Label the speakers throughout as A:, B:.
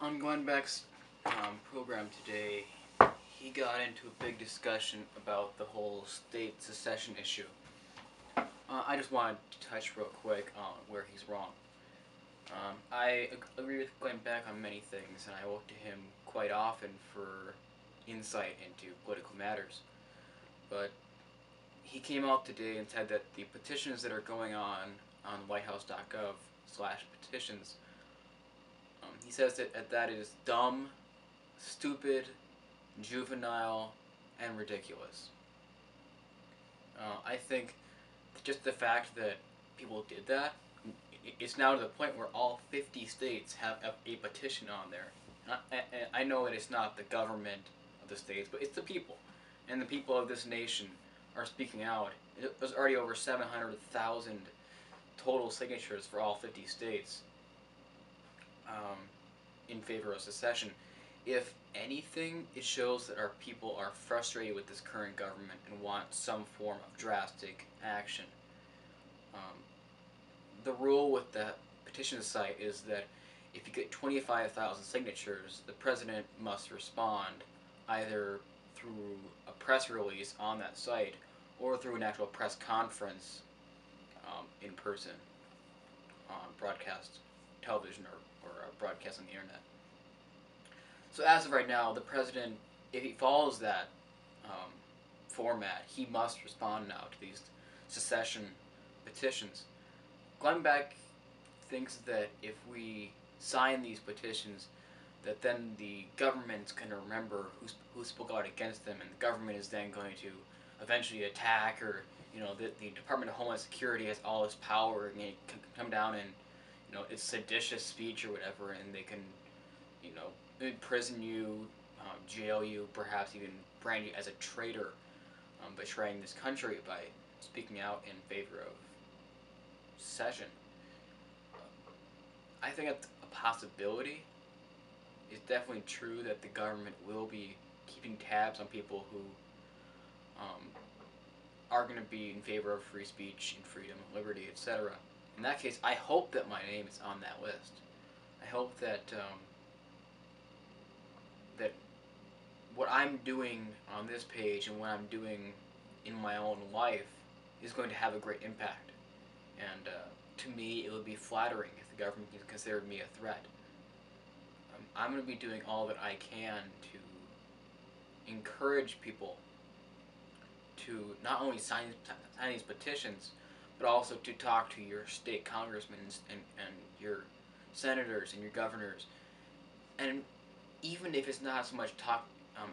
A: On Glenn Beck's program today, he got into a big discussion about the whole state secession issue. I just wanted to touch real quick on where he's wrong. I agree with Glenn Beck on many things, and I look to him quite often for insight into political matters. But he came out today and said that the petitions that are going on whitehouse.gov/petitions, he says that is dumb, stupid, juvenile, and ridiculous. I think just the fact that people did that, it's now to the point where all 50 states have a petition on there. I know that it's not the government of the states, but it's the people. And the people of this nation are speaking out. There's already over 700,000 total signatures for all 50 states in favor of secession. If anything, it shows that our people are frustrated with this current government and want some form of drastic action. Um, the rule with the petition site is that if you get 25,000 signatures, the president must respond either through a press release on that site or through an actual press conference in person on broadcast television or broadcast on the internet. So as of right now, the president, if he follows that format, he must respond now to these secession petitions. Glenn Beck thinks that if we sign these petitions, that then the government's going to remember who spoke out against them, and the government is then going to eventually attack, or the Department of Homeland Security has all this power, and it can come down and it's seditious speech or whatever, and they can imprison you, jail you, perhaps even brand you as a traitor, betraying this country by speaking out in favor of secession. I think it's a possibility. It's definitely true that the government will be keeping tabs on people who are going to be in favor of free speech and freedom, liberty, etc. In that case, I hope that my name is on that list. I hope that that what I'm doing on this page and what I'm doing in my own life is going to have a great impact. And to me, it would be flattering if the government considered me a threat. I'm going to be doing all that I can to encourage people to not only sign these petitions, but also to talk to your state congressmen and your senators and your governors. And even if it's not so much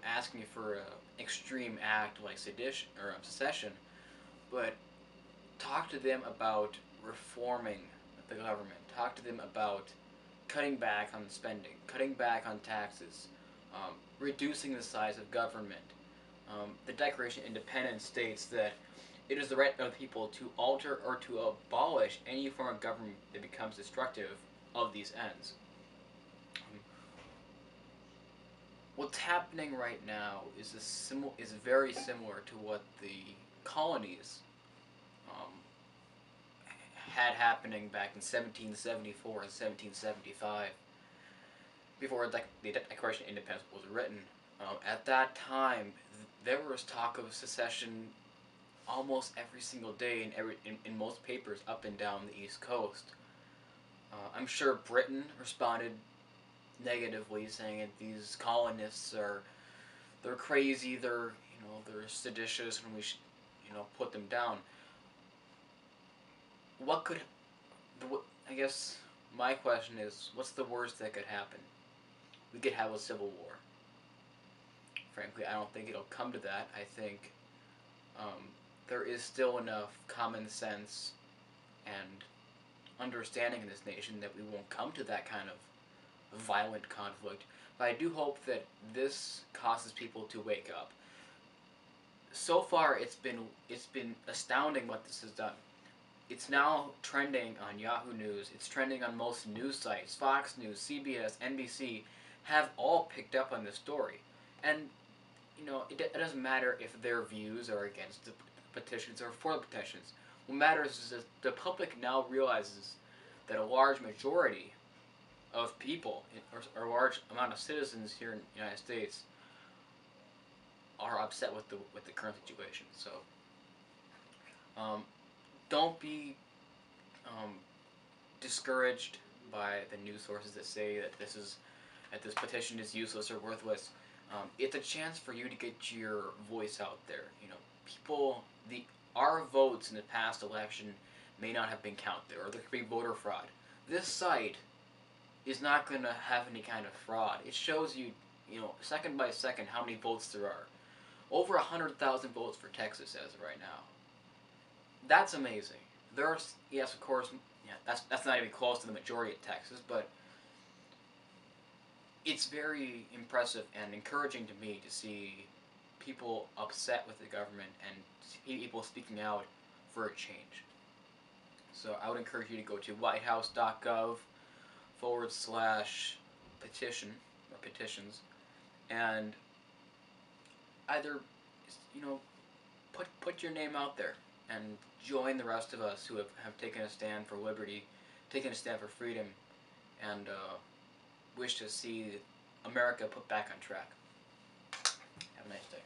A: asking for an extreme act like sedition or secession, but talk to them about reforming the government. Talk to them about cutting back on spending, cutting back on taxes, reducing the size of government. The Declaration of Independence states that it is the right of the people to alter or to abolish any form of government that becomes destructive of these ends. What's happening right now is very similar to what the colonies had happening back in 1774 and 1775, before the Declaration of Independence was written. At that time, there was talk of secession almost every single day in most papers up and down the East Coast. I'm sure Britain responded negatively, saying that these colonists they're crazy, they're seditious, and we should put them down. I guess my question is, what's the worst that could happen? We could have a civil war. Frankly, I don't think it'll come to that. I think there is still enough common sense and understanding in this nation that we won't come to that kind of violent conflict. But I do hope that this causes people to wake up. So far, it's been astounding what this has done. It's now trending on Yahoo News. It's trending on most news sites. Fox News, CBS, NBC have all picked up on this story. And it doesn't matter if their views are against the petitions or for the petitions. What matters is that the public now realizes that a large majority of people, or a large amount of citizens here in the United States, are upset with the current situation. So um, don't be um, discouraged by the news sources that say that this petition is useless or worthless. It's a chance for you to get your voice out there. You know, people, the our votes in the past election may not have been counted, or there could be voter fraud. This site is not going to have any kind of fraud. It shows you, second by second how many votes there are. Over 100,000 votes for Texas as of right now. That's amazing. There's, yes, of course, yeah, that's not even close to the majority of Texas, but it's very impressive and encouraging to me to see people upset with the government and people speaking out for a change. So I would encourage you to go to whitehouse.gov / petition or petitions, and either put your name out there and join the rest of us who have taken a stand for liberty, taken a stand for freedom, and wish to see America put back on track. Have a nice day.